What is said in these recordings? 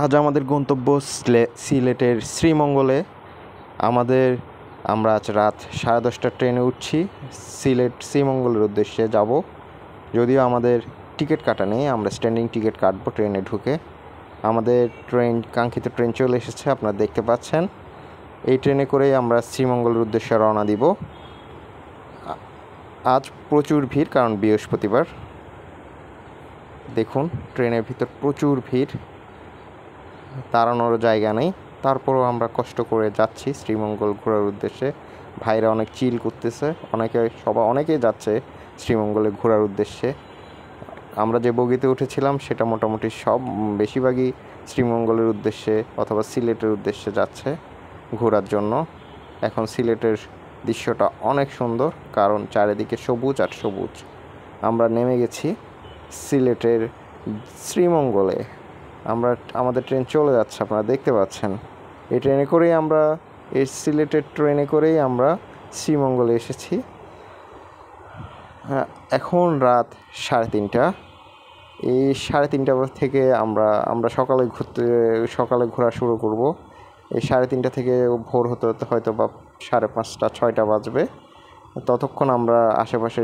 আজ আমাদের গন্তব্য সিলেটের শ্রীমঙ্গলে। আমরা আজ রাত 10:30টার ট্রেনে উঠছি, সিলেট শ্রীমঙ্গলের উদ্দেশ্যে যাব। যদিও আমাদের টিকিট কাটা নেই, আমরা স্ট্যান্ডিং টিকিট কাটবো ট্রেনে ঢুকে। আমাদের কাঙ্ক্ষিত ট্রেন চলে এসেছে, আপনারা দেখতে পাচ্ছেন। এই ট্রেনে করেই আমরা শ্রীমঙ্গলের উদ্দেশ্যে রওনা দিব। আজ প্রচুর ভিড়, কারণ বৃহস্পতিবার। দেখুন, ট্রেনের ভিতর প্রচুর ভিড়, দাঁড়ানোর জায়গা নেই। তারপরও আমরা কষ্ট করে যাচ্ছি শ্রীমঙ্গল ঘোরার উদ্দেশ্যে। ভাইরা অনেক চিল করতেছে, অনেকেই যাচ্ছে শ্রীমঙ্গলে ঘোরার উদ্দেশ্যে। আমরা যে বগিতে উঠেছিলাম সেটা মোটামুটি বেশিরভাগই শ্রীমঙ্গলের উদ্দেশ্যে অথবা সিলেটের উদ্দেশ্যে যাচ্ছে ঘোরার জন্য। এখন সিলেটের দৃশ্যটা অনেক সুন্দর, কারণ চারিদিকে সবুজ আর সবুজ। আমরা নেমে গেছি সিলেটের শ্রীমঙ্গলে। আমাদের ট্রেন চলে যাচ্ছে, আপনারা দেখতে পাচ্ছেন। এই সিলেটের ট্রেনে করেই আমরা শ্রীমঙ্গলে এসেছি। এখন রাত 3:30। এই 3:30 থেকে আমরা সকালে ঘোরা শুরু করব। এই 3:30 থেকে ভোর হতে হতে হয়তো বা 5:30, 6টা বাজবে। ততক্ষণ আমরা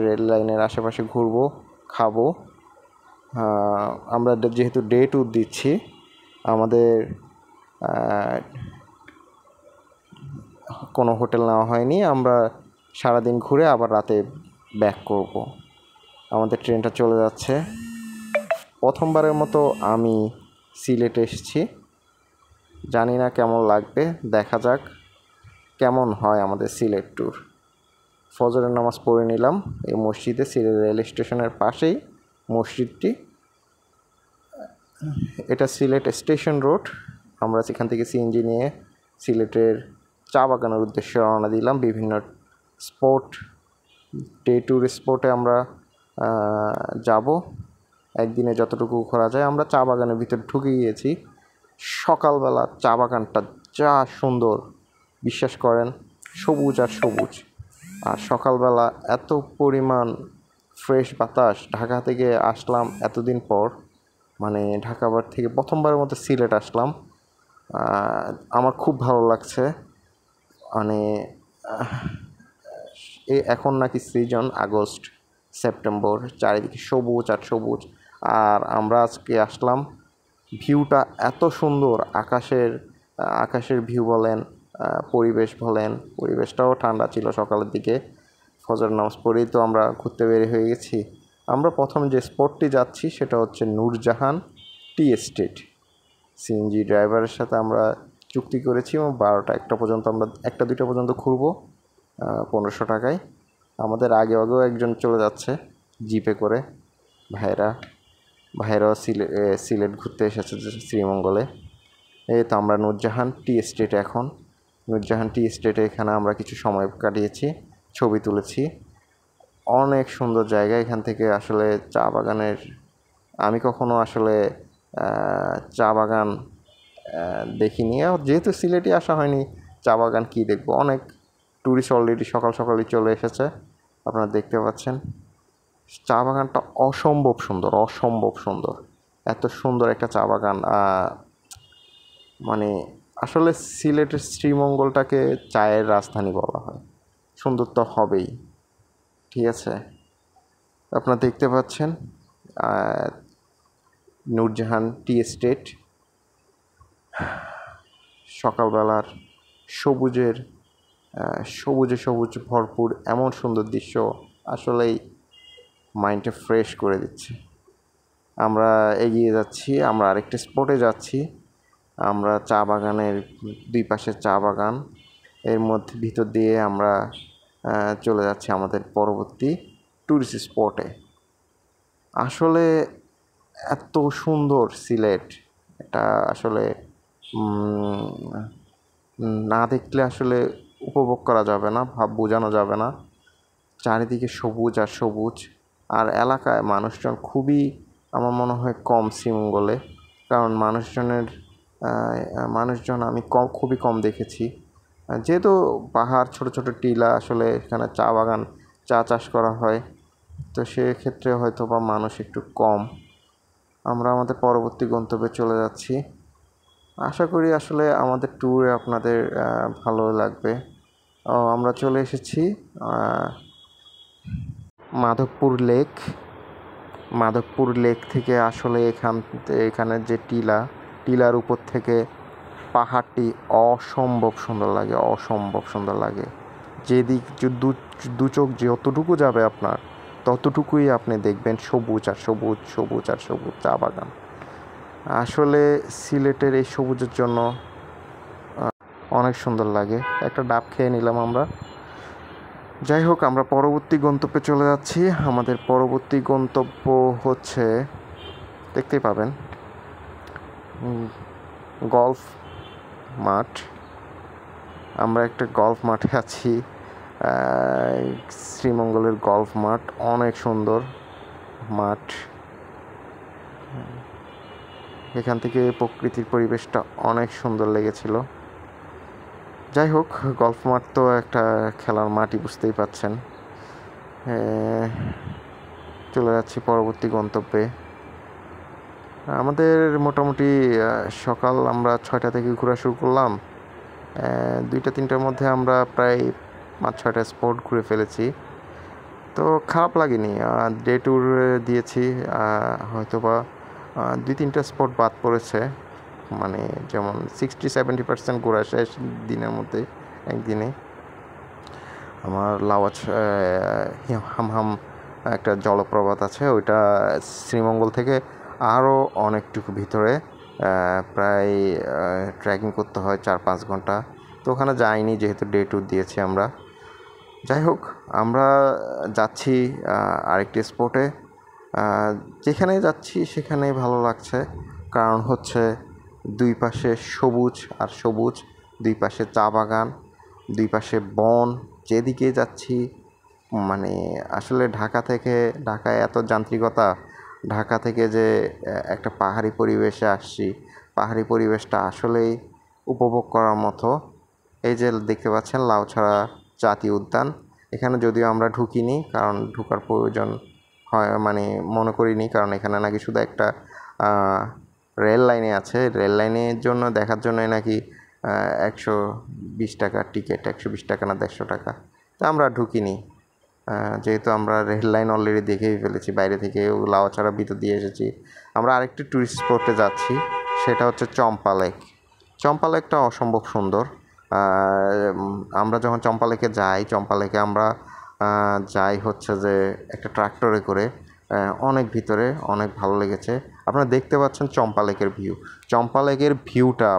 রেল লাইনের আশেপাশে ঘুরবো, খাবো। আমরা যেহেতু ডে ট্যুর দিচ্ছি, আমাদের কোনো হোটেল নেওয়া হয়নি। আমরা সারাদিন ঘুরে আবার রাতে ব্যাক করব। আমাদের ট্রেনটা চলে যাচ্ছে। প্রথমবারের মতো আমি সিলেটে এসেছি, জানি না কেমন লাগবে, দেখা যাক কেমন হয় আমাদের সিলেট ট্যুর। ফজরের নামাজ পড়ে নিলাম এই মসজিদে, সিলেট রেল স্টেশনের পাশেই মসজিদটি। এটা সিলেট স্টেশন রোড। আমরা সেখান থেকে সিএনজি নিয়ে সিলেটের চা বাগানের উদ্দেশ্যে রওনা দিলাম। বিভিন্ন ডে ট্যুর স্পটে আমরা যাব, একদিনে যতটুকু ঘোরা যায়। আমরা চা বাগানের ভিতর ঢুকে গিয়েছি। সকালবেলা চা বাগানটা যা সুন্দর, বিশ্বাস করেন, সবুজ আর সবুজ। আর সকালবেলা এত পরিমাণ ফ্রেশ বাতাস। ঢাকা থেকে আসলাম এতদিন পর, মানে ঢাকা থেকে প্রথমবারের মতো সিলেট আসলাম। আমার খুব ভালো লাগছে। মানে এখন নাকি সিজন আগস্ট, সেপ্টেম্বর, চারিদিকে সবুজ আর সবুজ। আর আমরা আজকে আসলাম, ভিউটা এত সুন্দর। আকাশের ভিউ বলেন, পরিবেশটাও ঠান্ডা ছিল সকালের দিকে। ফজর নামাজ পড়েই তো আমরা ঘুরতে বের হয়ে গেছি। আমরা প্রথম যে স্পটটি যাচ্ছি সেটা হচ্ছে নূরজাহান টি এস্টেট। সিএনজি ড্রাইভারের সাথে আমরা চুক্তি করেছি এবং 1:00-1টা পর্যন্ত, আমরা 1টা-2টা পর্যন্ত ঘুরবো 1500 টাকায়। আমাদের আগেও একজন চলে যাচ্ছে জিপে করে। ভাইরাও সিলেট ঘুরতে এসেছে শ্রীমঙ্গলে। এই তো আমরা নূরজাহান টি এস্টেটে এখন। নূরজাহান টি এস্টেটে এখানে আমরা কিছু সময় কাটিয়েছি, ছবি তুলেছি। অনেক সুন্দর জায়গা। এখান থেকে আসলে চা বাগানের, আমি কখনো আসলে চা বাগান দেখিনি। যেহেতু সিলেটে আসা হয়নি, চা বাগান কী দেখবো। অনেক ট্যুরিস্ট অলরেডি সকালই চলে এসেছে, আপনারা দেখতে পাচ্ছেন। চা বাগানটা অসম্ভব সুন্দর। এত সুন্দর একটা চা বাগান। মানে আসলে সিলেটের শ্রীমঙ্গলটাকে চায়ের রাজধানী বলা হয়। সুন্দর তো হবেই, ঠিক আছে। আপনারা দেখতে পাচ্ছেন নূরজাহান টি এস্টেট। সকালবেলার সবুজে ভরপুর এমন সুন্দর দৃশ্য আসলেই মাইন্ডটা ফ্রেশ করে দিচ্ছে। আমরা এগিয়ে যাচ্ছি, আমরা আরেকটা স্পটে যাচ্ছি। আমরা চা বাগানের দুই পাশে চা বাগান, এর ভিতর দিয়ে আমরা চলে যাচ্ছি আমাদের পরবর্তী ট্যুরিস্ট স্পটে। আসলে এত সুন্দর সিলেট, এটা আসলে না দেখলে আসলে উপভোগ করা যাবে না, ভাব বোঝানো যাবে না। চারিদিকে সবুজ আর সবুজ। আর এলাকায় মানুষজন খুবই, আমার মনে হয়, কম শ্রীমঙ্গলে। কারণ মানুষজন আমি খুবই কম দেখেছি। যেহেতু পাহাড়, ছোট ছোট টিলা, আসলে এখানে চা চাষ করা হয়, তো সেক্ষেত্রে হয়তো বা মানুষ একটু কম। আমরা আমাদের পরবর্তী গন্তব্যে চলে যাচ্ছি। আশা করি আসলে আমাদের ট্যুরে আপনাদের ভালো লাগবে। আমরা চলে এসেছি মাধবপুর লেক। মাধবপুর লেক থেকে আসলে এখানের যে টিলার উপর থেকে পাহাড়টি অসম্ভব সুন্দর লাগে, অসম্ভব সুন্দর লাগে। যেদিক দু চোখ যতটুকু যাবে আপনার, ততটুকুই আপনি দেখবেন সবুজ আর সবুজ, সবুজ আর সবুজ, চা বাগান। আসলে সিলেটের এই সবুজের জন্য অনেক সুন্দর লাগে। একটা ডাব খেয়ে নিলাম আমরা। যাই হোক, আমরা পরবর্তী গন্তব্যে চলে যাচ্ছি। আমাদের পরবর্তী গন্তব্য হচ্ছে, দেখতেই পাবেন, গলফ মাঠ। আমরা একটা গলফ মাঠে আছি। শ্রীমঙ্গলের গলফ মাঠ অনেক সুন্দর মাঠ। এখান থেকে প্রকৃতির পরিবেশটা অনেক সুন্দর লেগেছিল। যাই হোক, গলফ মাঠ তো একটা খেলার মাঠই, বুঝতেই পারছেন। চলে যাচ্ছি পরবর্তী গন্তব্যে। আমাদের মোটামুটি সকাল আমরা 6টা থেকে ঘোরা শুরু করলাম। 2টা-3টার মধ্যে আমরা প্রায় 5-6টা স্পট ঘুরে ফেলেছি। তো খারাপ লাগেনি। ডে ট্যুর দিয়েছি, হয়তোবা 2-3টা স্পট বাদ পড়েছে, মানে যেমন 60-70% ঘোরা শেষ দিনের মধ্যে, একদিনে। আমার লাওয়াচ হামহাম একটা জলপ্রপাত আছে, ওইটা শ্রীমঙ্গল থেকে আরও অনেকটুকু ভিতরে, প্রায় ট্রেকিং করতে হয় 4-5 ঘন্টা। তো ওখানে যাইনি, যেহেতু ডে ট্যুর দিয়েছি আমরা। যাই হোক, আমরা যাচ্ছি আরেকটি স্পটে। যেখানেই যাচ্ছি সেখানেই ভালো লাগছে, কারণ হচ্ছে দুই পাশে সবুজ আর সবুজ, দুই পাশে চা বাগান, দুই পাশে বন। যেদিকে যাচ্ছি, মানে আসলে ঢাকায় এত যান্ত্রিকতা, ঢাকা থেকে যে একটা পাহাড়ি পরিবেশে আসছি, পাহাড়ি পরিবেশটা আসলেই উপভোগ করার মতো। এই যে দেখতে পাচ্ছেন লাউছড়া জাতীয় উদ্যান, এখানে যদিও আমরা ঢুকিনি, কারণ ঢোকার প্রয়োজন হয় মানে মনে করিনি, কারণ এখানে নাকি শুধু একটা রেল লাইনে আছে। রেল লাইনের জন্য দেখার জন্যই নাকি 120 টাকা টিকিট, 120 টাকা না 150 টাকা। তা আমরা ঢুকিনি, যেহেতু আমরা রেল লাইন অলরেডি দেখেই ফেলেছি বাইরে থেকে, লাউছড়া ভিতর দিয়ে এসেছি। আমরা আরেকটি টুরিস্ট স্পটে যাচ্ছি, সেটা হচ্ছে চম্পা লেক। চম্পা লেকটা অসম্ভব সুন্দর। আমরা যখন চম্পা লেকে আমরা যাই হচ্ছে যে একটা ট্রাক্টরে করে, অনেক ভিতরে, অনেক ভালো লেগেছে। আপনারা দেখতে পাচ্ছেন চম্পা লেকের ভিউটা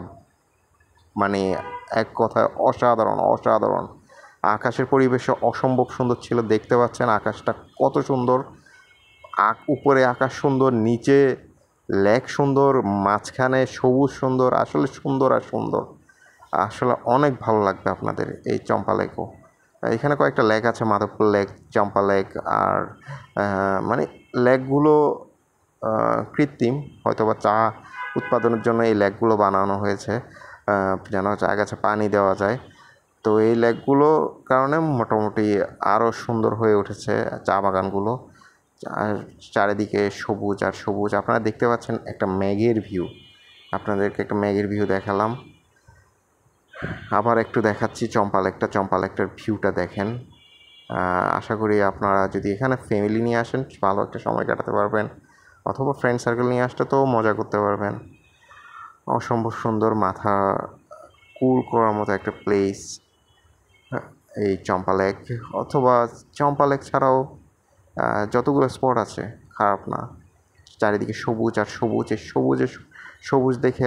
মানে এক কথায় অসাধারণ, অসাধারণ। আকাশের পরিবেশও অসম্ভব সুন্দর ছিল। দেখতে পাচ্ছেন আকাশটা কত সুন্দর, উপরে আকাশ সুন্দর, নিচে লেক সুন্দর, মাঝখানে সবুজ সুন্দর, আসলে সুন্দর আর সুন্দর। আসলে অনেক ভালো লাগবে আপনাদের এই চম্পা লেকও। এখানে কয়েকটা লেক আছে, মাধবপুর লেক, চম্পা লেক। আর মানে লেকগুলো কৃত্রিম, হয়তোবা চা উৎপাদনের জন্য এই লেকগুলো বানানো হয়েছে, যেন চা গাছে পানি দেওয়া যায়। তো এই লেকগুলো কারণে মোটামুটি আরও সুন্দর হয়ে উঠেছে চা বাগানগুলো। আর চারিদিকে সবুজ আর সবুজ। আপনারা দেখতে পাচ্ছেন একটা মেঘের ভিউ, আপনাদেরকে একটা মেঘের ভিউ দেখালাম। আবার একটু দেখাচ্ছি চম্পা লেকটার ভিউটা দেখেন। আশা করি আপনারা যদি এখানে ফ্যামিলি নিয়ে আসেন, ভালো একটা সময় কাটাতে পারবেন, অথবা ফ্রেন্ড সার্কেল নিয়ে আসলে তো মজা করতে পারবেন। অসম্ভব সুন্দর, মাথা কুল করার মতো একটা প্লেস এই চম্পা লেক। অথবা চম্পা লেক ছাড়াও যতগুলো স্পট আছে খারাপ না। চারিদিকে সবুজ আর সবুজ, এই সবুজ দেখে